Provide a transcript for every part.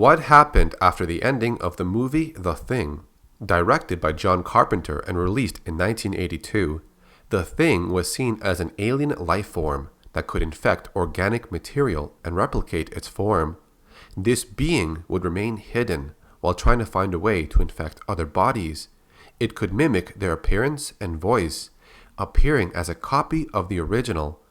What happened after the ending of the movie The Thing? Directed by John Carpenter and released in 1982, The Thing was seen as an alien life form that could infect organic material and replicate its form. This being would remain hidden while trying to find a way to infect other bodies. It could mimic their appearance and voice, appearing as a copy of the original.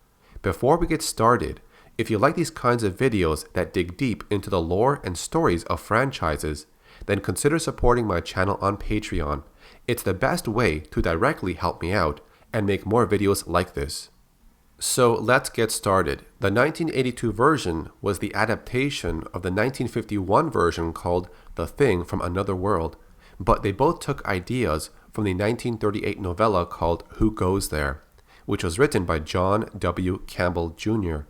Before we get started, if you like these kinds of videos that dig deep into the lore and stories of franchises, then consider supporting my channel on Patreon. It's the best way to directly help me out and make more videos like this. So let's get started. The 1982 version was the adaptation of the 1951 version called The Thing from Another World, but they both took ideas from the 1938 novella called Who Goes There, which was written by John W. Campbell Jr.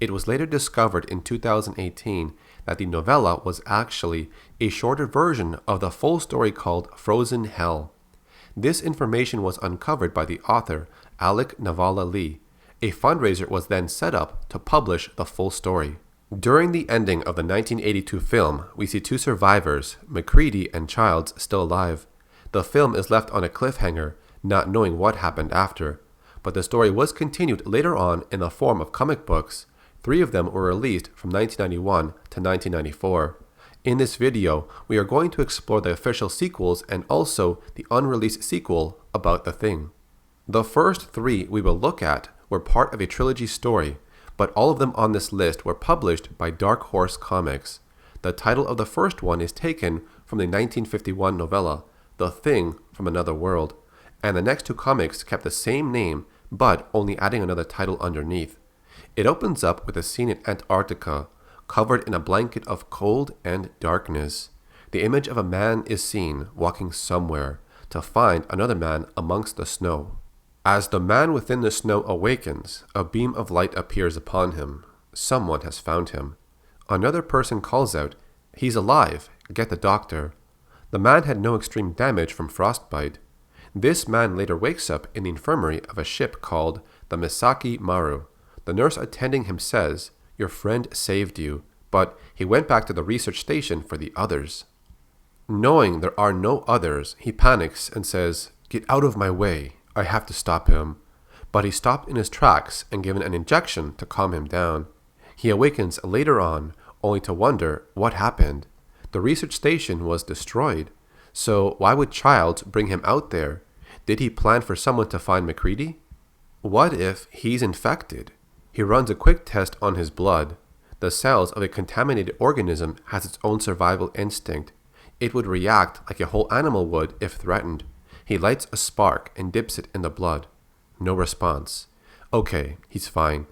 It was later discovered in 2018 that the novella was actually a shorter version of the full story called Frozen Hell. This information was uncovered by the author Alec Navala-Lee. A fundraiser was then set up to publish the full story. During the ending of the 1982 film, we see two survivors, MacReady and Childs, still alive. The film is left on a cliffhanger, not knowing what happened after, but the story was continued later on in the form of comic books. 3 of them were released from 1991 to 1994. In this video, we are going to explore the official sequels and also the unreleased sequel about The Thing. The first 3 we will look at were part of a trilogy story, but all of them on this list were published by Dark Horse Comics. The title of the first one is taken from the 1951 novella, The Thing from Another World, and the next 2 comics kept the same name, but only adding another title underneath. It opens up with a scene in Antarctica, covered in a blanket of cold and darkness. The image of a man is seen walking somewhere to find another man amongst the snow. As the man within the snow awakens, a beam of light appears upon him. Someone has found him. Another person calls out, "He's alive, get the doctor." The man had no extreme damage from frostbite. This man later wakes up in the infirmary of a ship called the Misaki Maru. The nurse attending him says, "Your friend saved you, but he went back to the research station for the others." Knowing there are no others, he panics and says, "Get out of my way, I have to stop him." But he's stopped in his tracks and given an injection to calm him down. He awakens later on, only to wonder what happened. The research station was destroyed, so why would Childs bring him out there? Did he plan for someone to find MacReady? What if he's infected? He runs a quick test on his blood. The cells of a contaminated organism has its own survival instinct. It would react like a whole animal would if threatened. He lights a spark and dips it in the blood. No response. Okay, he's fine.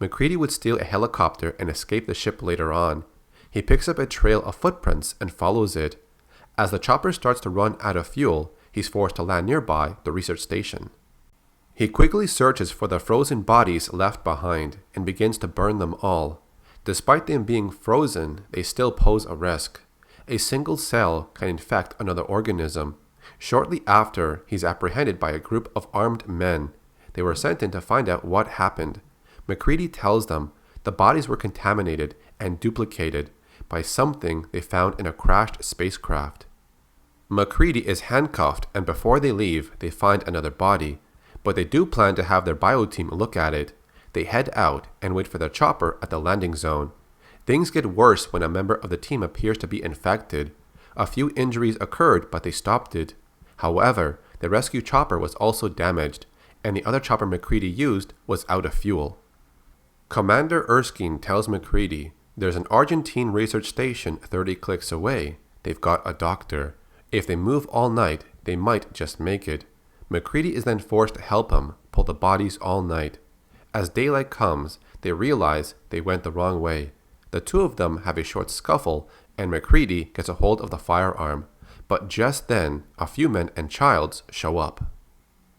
MacReady would steal a helicopter and escape the ship later on. He picks up a trail of footprints and follows it. As the chopper starts to run out of fuel, he's forced to land nearby the research station. He quickly searches for the frozen bodies left behind and begins to burn them all. Despite them being frozen, they still pose a risk. A single cell can infect another organism. Shortly after, he's apprehended by a group of armed men. They were sent in to find out what happened. MacReady tells them the bodies were contaminated and duplicated by something they found in a crashed spacecraft. MacReady is handcuffed, and before they leave, they find another body. But they do plan to have their bio team look at it. They head out and wait for the chopper at the landing zone. Things get worse when a member of the team appears to be infected. A few injuries occurred, but they stopped it. However, the rescue chopper was also damaged, and the other chopper MacReady used was out of fuel. Commander Erskine tells MacReady, "There's an Argentine research station 30 clicks away. They've got a doctor. If they move all night, they might just make it." MacReady is then forced to help him pull the bodies all night. As daylight comes, they realize they went the wrong way. The 2 of them have a short scuffle, and MacReady gets a hold of the firearm. But just then, a few men and Childs show up.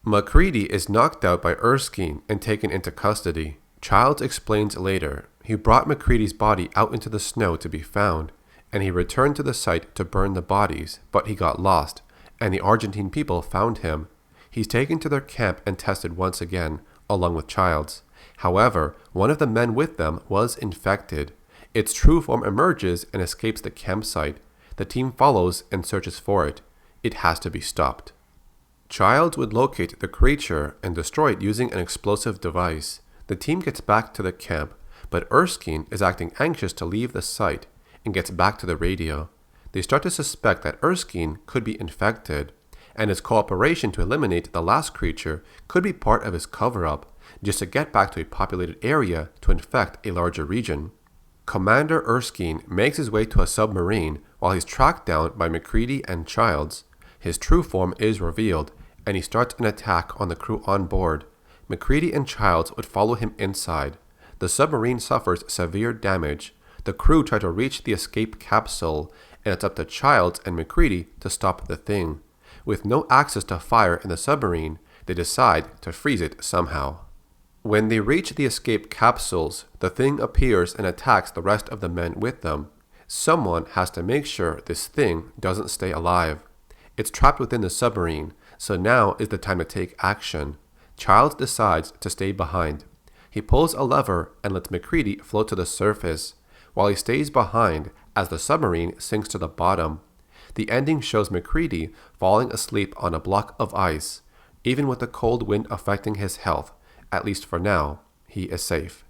MacReady is knocked out by Erskine and taken into custody. Childs explains later, he brought MacReady's body out into the snow to be found, and he returned to the site to burn the bodies, but he got lost, and the Argentine people found him. He's taken to their camp and tested once again, along with Childs. However, one of the men with them was infected. Its true form emerges and escapes the campsite. The team follows and searches for it. It has to be stopped. Childs would locate the creature and destroy it using an explosive device. The team gets back to the camp, but Erskine is acting anxious to leave the site and gets back to the radio. They start to suspect that Erskine could be infected, and his cooperation to eliminate the last creature could be part of his cover-up, just to get back to a populated area to infect a larger region. Commander Erskine makes his way to a submarine while he's tracked down by MacReady and Childs. His true form is revealed, and he starts an attack on the crew on board. MacReady and Childs would follow him inside. The submarine suffers severe damage. The crew try to reach the escape capsule, and it's up to Childs and MacReady to stop the thing. With no access to fire in the submarine, they decide to freeze it somehow. When they reach the escape capsules, the thing appears and attacks the rest of the men with them. Someone has to make sure this thing doesn't stay alive. It's trapped within the submarine, so now is the time to take action. Childs decides to stay behind. He pulls a lever and lets MacReady float to the surface, while he stays behind as the submarine sinks to the bottom. The ending shows MacReady falling asleep on a block of ice. Even with the cold wind affecting his health, at least for now, he is safe.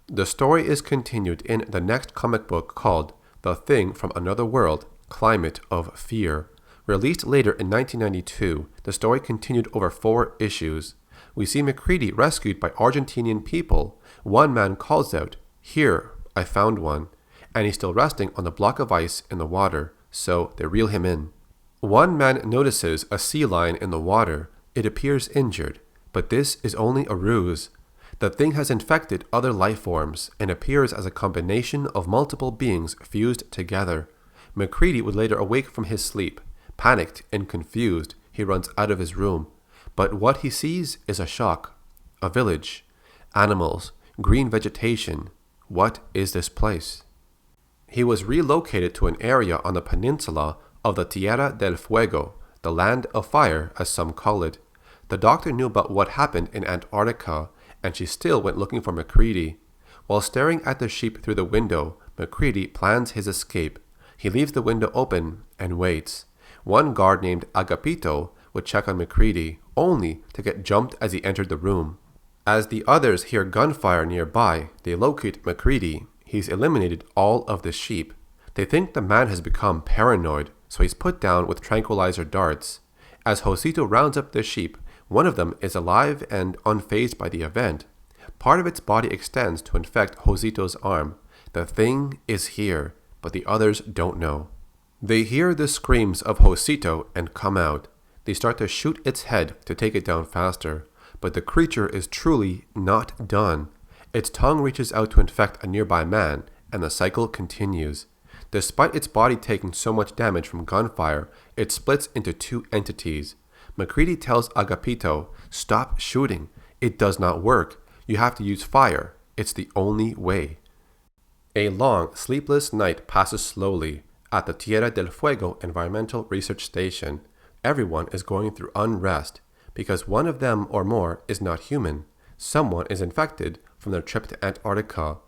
The story is continued in the next comic book called The Thing from Another World, Climate of Fear. Released later in 1992, the story continued over 4 issues. We see MacReady rescued by Argentinian people. One man calls out, "Here, I found one," and he's still resting on the block of ice in the water, so they reel him in. One man notices a sea lion in the water. It appears injured, but this is only a ruse. The thing has infected other life forms and appears as a combination of multiple beings fused together. MacReady would later awake from his sleep. Panicked and confused, he runs out of his room. But what he sees is a shock. A village, animals, green vegetation. What is this place? He was relocated to an area on the peninsula of the Tierra del Fuego, the land of fire as some call it. The doctor knew about what happened in Antarctica, and she still went looking for MacReady. While staring at the sheep through the window, MacReady plans his escape. He leaves the window open and waits. One guard named Agapito would check on MacReady, only to get jumped as he entered the room. As the others hear gunfire nearby, they locate MacReady. He's eliminated all of the sheep. They think the man has become paranoid, so he's put down with tranquilizer darts. As Josito rounds up the sheep, one of them is alive and unfazed by the event. Part of its body extends to infect Josito's arm. The thing is here, but the others don't know. They hear the screams of Josito and come out. They start to shoot its head to take it down faster, but the creature is truly not done. Its tongue reaches out to infect a nearby man, and the cycle continues. Despite its body taking so much damage from gunfire, it splits into 2 entities. MacReady tells Agapito, "Stop shooting. It does not work. You have to use fire. It's the only way." A long, sleepless night passes slowly at the Tierra del Fuego Environmental Research Station. Everyone is going through unrest because one of them or more is not human. Someone is infected from their trip to Antarctica.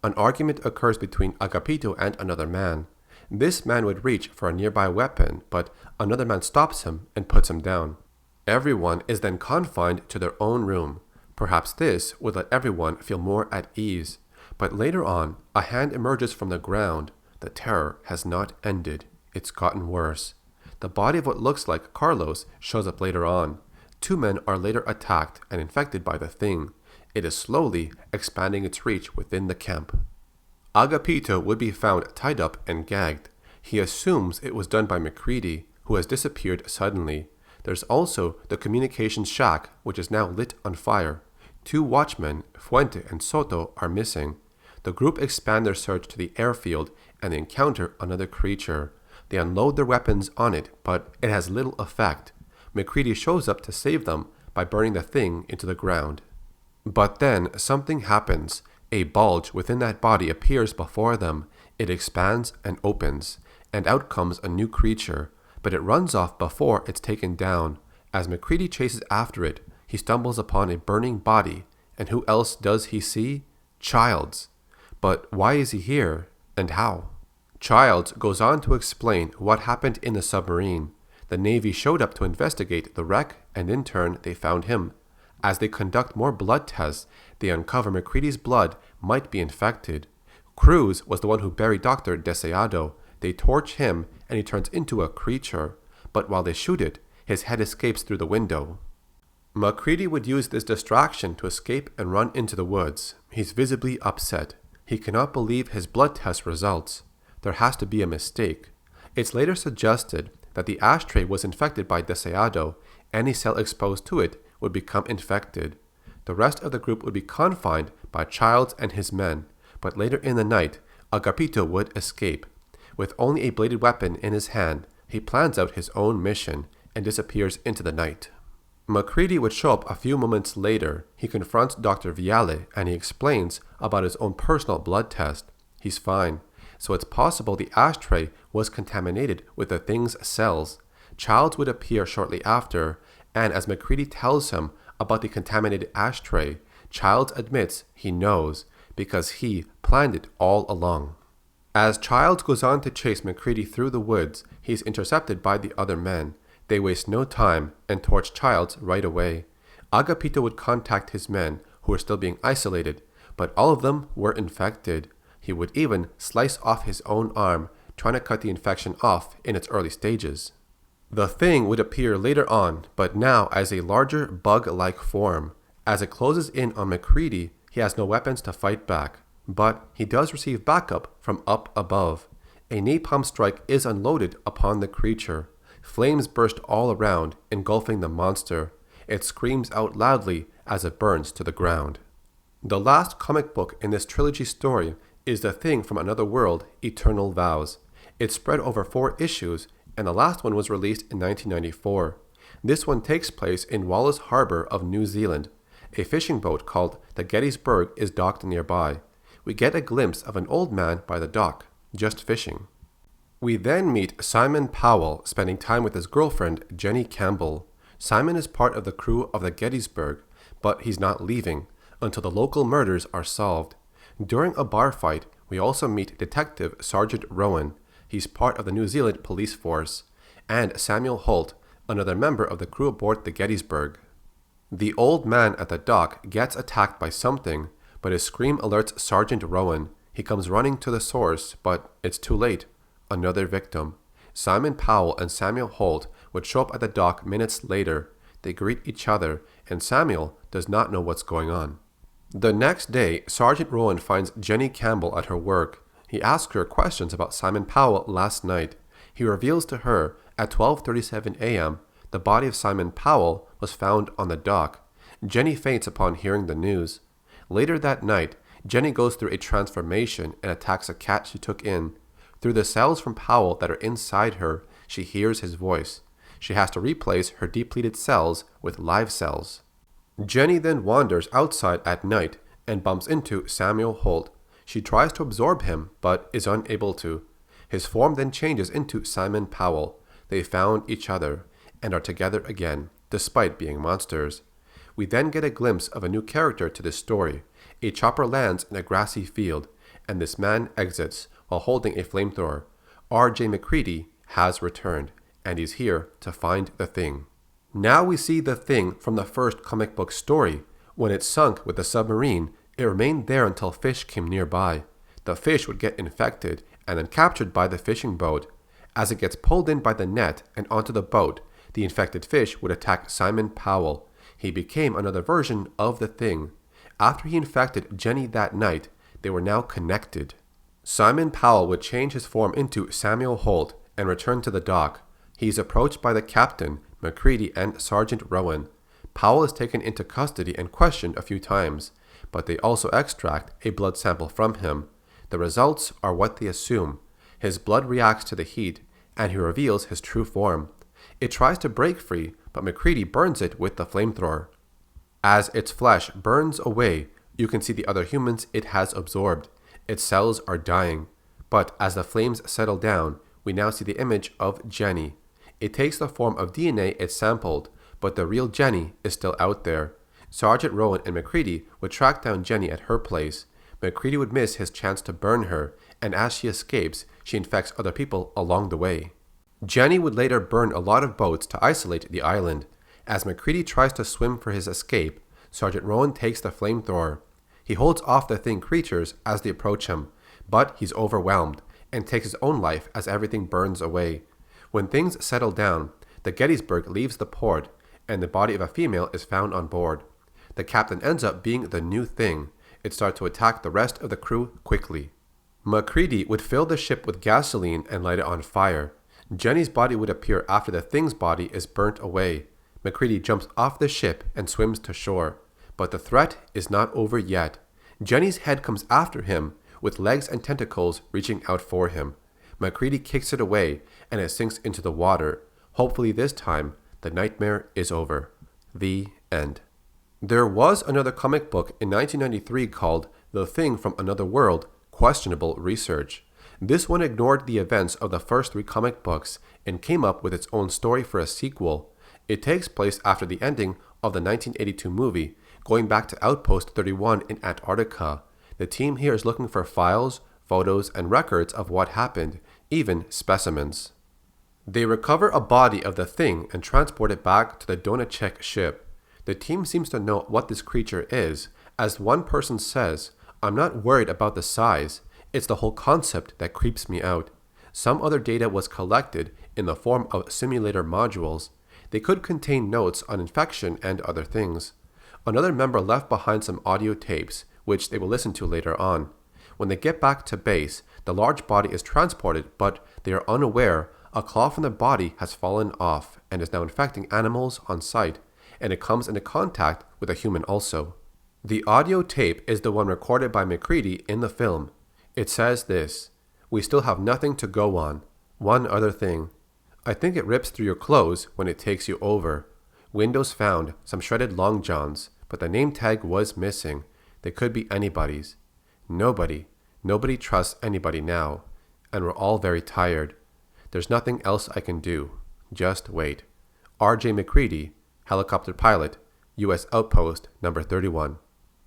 An argument occurs between Agapito and another man. This man would reach for a nearby weapon, but another man stops him and puts him down. Everyone is then confined to their own room. Perhaps this would let everyone feel more at ease. But later on, a hand emerges from the ground. The terror has not ended. It's gotten worse. The body of what looks like Carlos shows up later on. 2 men are later attacked and infected by the thing. It is slowly expanding its reach within the camp. Agapito would be found tied up and gagged. He assumes it was done by MacReady, who has disappeared suddenly. There's also the communications shack, which is now lit on fire. 2 watchmen, Fuente and Soto, are missing. The group expand their search to the airfield and they encounter another creature. They unload their weapons on it, but it has little effect. MacReady shows up to save them by burning the thing into the ground. But then something happens. A bulge within that body appears before them. It expands and opens, and out comes a new creature, but it runs off before it's taken down. As MacReady chases after it, he stumbles upon a burning body, and who else does he see? Childs. But why is he here? and how. Childs goes on to explain what happened in the submarine. The Navy showed up to investigate the wreck, and in turn, they found him. As they conduct more blood tests, they uncover McCready's blood might be infected. Cruz was the one who buried Dr. Deseado. They torch him, and he turns into a creature. But while they shoot it, his head escapes through the window. McCready would use this distraction to escape and run into the woods. He's visibly upset. He cannot believe his blood test results. There has to be a mistake. It's later suggested that the ashtray was infected by Deseado. Any cell exposed to it would become infected. The rest of the group would be confined by Childs and his men, but later in the night, Agapito would escape. With only a bladed weapon in his hand, he plans out his own mission and disappears into the night. McCready would show up a few moments later. He confronts Dr. Viale and he explains about his own personal blood test. He's fine, so it's possible the ashtray was contaminated with the thing's cells. Childs would appear shortly after, and as McCready tells him about the contaminated ashtray, Childs admits he knows because he planned it all along. As Childs goes on to chase McCready through the woods, he's intercepted by the other men. They waste no time and torch Childs right away. Agapito would contact his men, who were still being isolated, but all of them were infected. He would even slice off his own arm, trying to cut the infection off in its early stages. The thing would appear later on, but now as a larger bug-like form. As it closes in on McCready, he has no weapons to fight back, but he does receive backup from up above. A napalm strike is unloaded upon the creature. Flames burst all around, engulfing the monster. It screams out loudly as it burns to the ground. The last comic book in this trilogy story is The Thing from Another World, Eternal Vows. It's spread over 4 issues, and the last one was released in 1994. This one takes place in Wallace Harbour of New Zealand. A fishing boat called the Gettysburg is docked nearby. We get a glimpse of an old man by the dock, just fishing. We then meet Simon Powell spending time with his girlfriend, Jenny Campbell. Simon is part of the crew of the Gettysburg, but he's not leaving until the local murders are solved. During a bar fight, we also meet Detective Sergeant Rowan. He's part of the New Zealand police force, and Samuel Holt, another member of the crew aboard the Gettysburg. The old man at the dock gets attacked by something, but his scream alerts Sergeant Rowan. He comes running to the source, but it's too late. Another victim. Simon Powell and Samuel Holt would show up at the dock minutes later. They greet each other, and Samuel does not know what's going on. The next day, Sergeant Rowan finds Jenny Campbell at her work. He asks her questions about Simon Powell last night. He reveals to her at 12:37 a.m. the body of Simon Powell was found on the dock. Jenny faints upon hearing the news. Later that night, Jenny goes through a transformation and attacks a cat she took in. Through the cells from Powell that are inside her, she hears his voice. She has to replace her depleted cells with live cells. Jenny then wanders outside at night and bumps into Samuel Holt. She tries to absorb him, but is unable to. His form then changes into Simon Powell. They found each other and are together again, despite being monsters. We then get a glimpse of a new character to this story. A chopper lands in a grassy field, and this man exits while holding a flamethrower. R.J. McCready has returned, and he's here to find the Thing. Now we see the Thing from the first comic book story. When it sunk with the submarine, it remained there until fish came nearby. The fish would get infected and then captured by the fishing boat. As it gets pulled in by the net and onto the boat, the infected fish would attack Simon Powell. He became another version of the Thing. After he infected Jenny that night, they were now connected. Simon Powell would change his form into Samuel Holt and return to the dock. He is approached by the captain, McCready, and Sergeant Rowan. Powell is taken into custody and questioned a few times, but they also extract a blood sample from him. The results are what they assume. His blood reacts to the heat, and he reveals his true form. It tries to break free, but McCready burns it with the flamethrower. As its flesh burns away, you can see the other humans it has absorbed. Its cells are dying. But as the flames settle down, we now see the image of Jenny. It takes the form of DNA it sampled, but the real Jenny is still out there. Sergeant Rowan and McCready would track down Jenny at her place. McCready would miss his chance to burn her, and as she escapes, she infects other people along the way. Jenny would later burn a lot of boats to isolate the island. As MacReady tries to swim for his escape, Sergeant Rowan takes the flamethrower. He holds off the Thing creatures as they approach him, but he's overwhelmed and takes his own life as everything burns away. When things settle down, the Gettysburg leaves the port and the body of a female is found on board. The captain ends up being the new Thing. It starts to attack the rest of the crew quickly. MacReady would fill the ship with gasoline and light it on fire. Jenny's body would appear after the Thing's body is burnt away. MacReady jumps off the ship and swims to shore. But the threat is not over yet. Jenny's head comes after him, with legs and tentacles reaching out for him. MacReady kicks it away, and it sinks into the water. Hopefully this time, the nightmare is over. The end. There was another comic book in 1993 called The Thing from Another World, Questionable Research. This one ignored the events of the first 3 comic books and came up with its own story for a sequel. It takes place after the ending of the 1982 movie, going back to Outpost 31 in Antarctica. The team here is looking for files, photos, and records of what happened, even specimens. They recover a body of the Thing and transport it back to the Donacek ship. The team seems to know what this creature is, as one person says, "I'm not worried about the size, it's the whole concept that creeps me out." Some other data was collected in the form of simulator modules. They could contain notes on infection and other things. Another member left behind some audio tapes, which they will listen to later on. When they get back to base, the large body is transported, but they are unaware a claw from the body has fallen off and is now infecting animals on site, and it comes into contact with a human also. The audio tape is the one recorded by MacReady in the film. It says this: "We still have nothing to go on. One other thing. I think it rips through your clothes when it takes you over. Windows found, some shredded long johns, but the name tag was missing. They could be anybody's. Nobody trusts anybody now, and we're all very tired. There's nothing else I can do. Just wait. R.J. MacReady, helicopter pilot, U.S. Outpost number 31.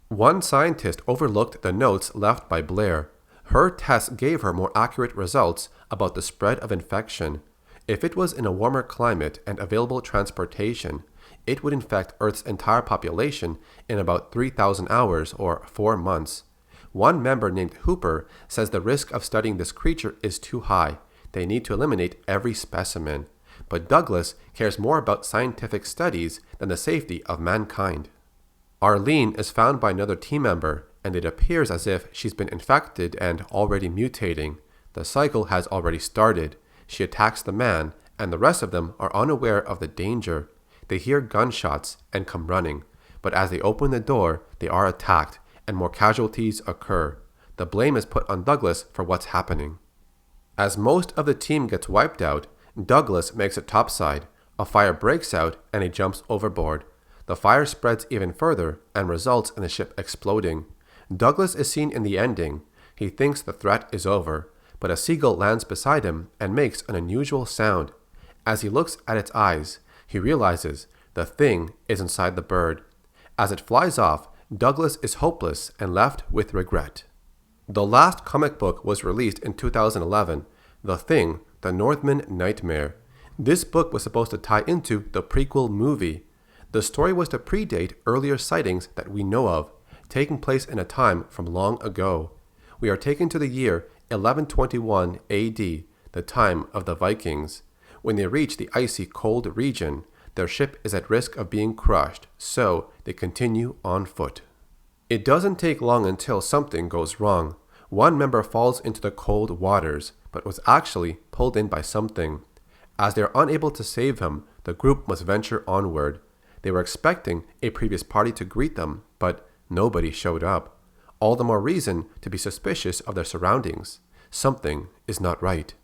One scientist overlooked the notes left by Blair. Her tests gave her more accurate results about the spread of infection. If it was in a warmer climate and available transportation, it would infect Earth's entire population in about 3,000 hours or 4 months. One member named Hooper says the risk of studying this creature is too high. They need to eliminate every specimen. But Douglas cares more about scientific studies than the safety of mankind. Arlene is found by another team member, and it appears as if she's been infected and already mutating. The cycle has already started. She attacks the man, and the rest of them are unaware of the danger. They hear gunshots and come running, but as they open the door, they are attacked, and more casualties occur. The blame is put on Douglas for what's happening. As most of the team gets wiped out, Douglas makes it topside. A fire breaks out, and he jumps overboard. The fire spreads even further and results in the ship exploding. Douglas is seen in the ending. He thinks the threat is over, but a seagull lands beside him and makes an unusual sound. As he looks at its eyes, he realizes the Thing is inside the bird. As it flies off, Douglas is hopeless and left with regret. The last comic book was released in 2011, The Thing, The Northman Nightmare. This book was supposed to tie into the prequel movie. The story was to predate earlier sightings that we know of, taking place in a time from long ago. We are taken to the year 1121 AD, the time of the Vikings. When they reach the icy cold region, their ship is at risk of being crushed, so they continue on foot. It doesn't take long until something goes wrong. One member falls into the cold waters, but was actually pulled in by something. As they are unable to save him, the group must venture onward. They were expecting a previous party to greet them, but nobody showed up. All the more reason to be suspicious of their surroundings. Something is not right.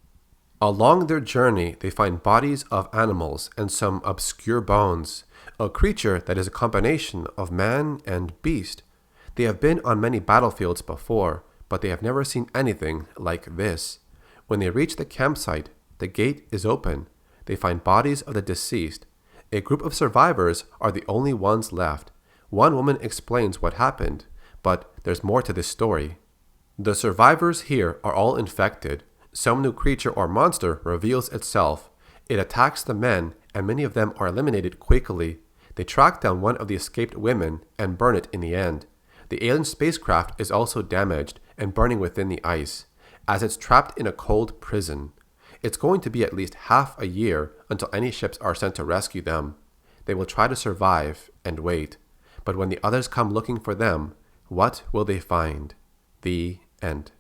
Along their journey, they find bodies of animals and some obscure bones, a creature that is a combination of man and beast. They have been on many battlefields before, but they have never seen anything like this. When they reach the campsite, the gate is open. They find bodies of the deceased. A group of survivors are the only ones left. One woman explains what happened, but there's more to this story. The survivors here are all infected. Some new creature or monster reveals itself. It attacks the men, and many of them are eliminated quickly. They track down one of the escaped women and burn it in the end. The alien spacecraft is also damaged and burning within the ice, as it's trapped in a cold prison. It's going to be at least half a year until any ships are sent to rescue them. They will try to survive and wait, but when the others come looking for them, what will they find? The end.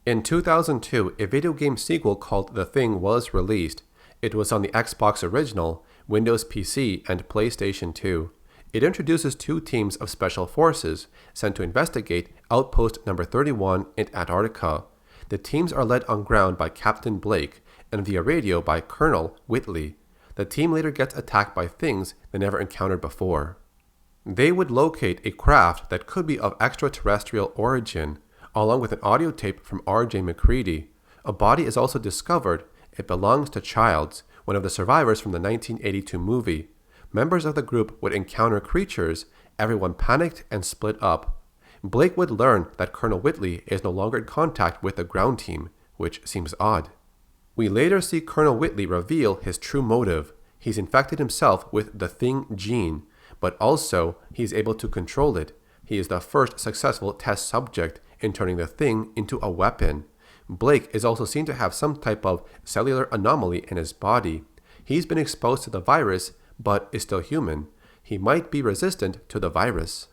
In 2002, a video game sequel called The Thing was released. It was on the Xbox Original, Windows PC, and PlayStation 2. It introduces two teams of special forces sent to investigate Outpost Number 31 in Antarctica. The teams are led on ground by Captain Blake and via radio by Colonel Whitley. The team later gets attacked by things they never encountered before. They would locate a craft that could be of extraterrestrial origin, along with an audio tape from R.J. MacReady. A body is also discovered. It belongs to Childs, one of the survivors from the 1982 movie. Members of the group would encounter creatures. Everyone panicked and split up. Blake would learn that Colonel Whitley is no longer in contact with the ground team, which seems odd. We later see Colonel Whitley reveal his true motive. He's infected himself with the Thing gene, but also he's able to control it. He is the first successful test subject in turning the Thing into a weapon. Blake is also seen to have some type of cellular anomaly in his body. He's been exposed to the virus, but is still human. He might be resistant to the virus.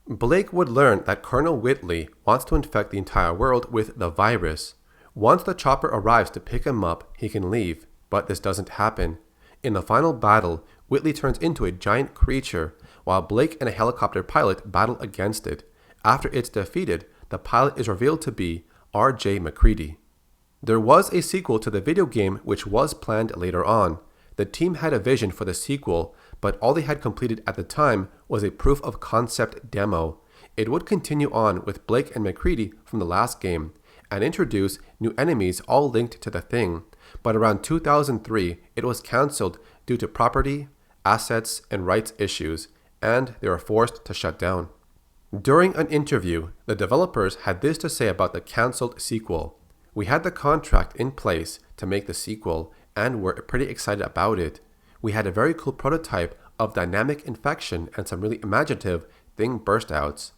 Blake would learn that Colonel Whitley wants to infect the entire world with the virus. Once the chopper arrives to pick him up, he can leave, but this doesn't happen. In the final battle, Whitley turns into a giant creature, while Blake and a helicopter pilot battle against it. After it's defeated, the pilot is revealed to be R.J. MacReady. There was a sequel to the video game which was planned later on. The team had a vision for the sequel, but all they had completed at the time was a proof of concept demo. It would continue on with Blake and MacReady from the last game, and introduce new enemies all linked to the Thing. But around 2003, it was cancelled due to property, assets, and rights issues, and they were forced to shut down. During an interview, the developers had this to say about the cancelled sequel. We had the contract in place to make the sequel, and were pretty excited about it. We had a very cool prototype of dynamic infection and some really imaginative Thing burst outs.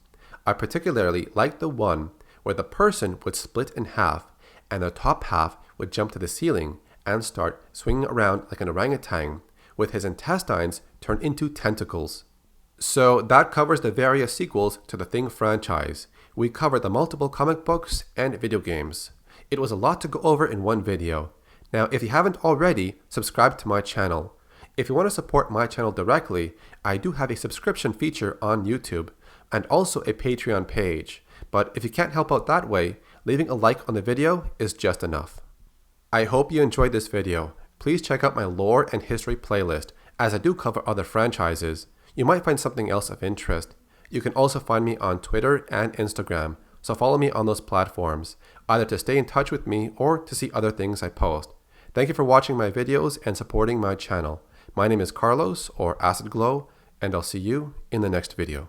I particularly liked the one where the person would split in half, and the top half would jump to the ceiling and start swinging around like an orangutan, with his intestines turned into tentacles. So that covers the various sequels to the Thing franchise. We covered the multiple comic books and video games. It was a lot to go over in one video. Now, if you haven't already, subscribe to my channel. If you want to support my channel directly, I do have a subscription feature on YouTube, and also a Patreon page. But if you can't help out that way, leaving a like on the video is just enough. I hope you enjoyed this video. Please check out my lore and history playlist, as I do cover other franchises. You might find something else of interest. You can also find me on Twitter and Instagram, so follow me on those platforms, either to stay in touch with me or to see other things I post. Thank you for watching my videos and supporting my channel. My name is Carlos, or Acid Glow, and I'll see you in the next video.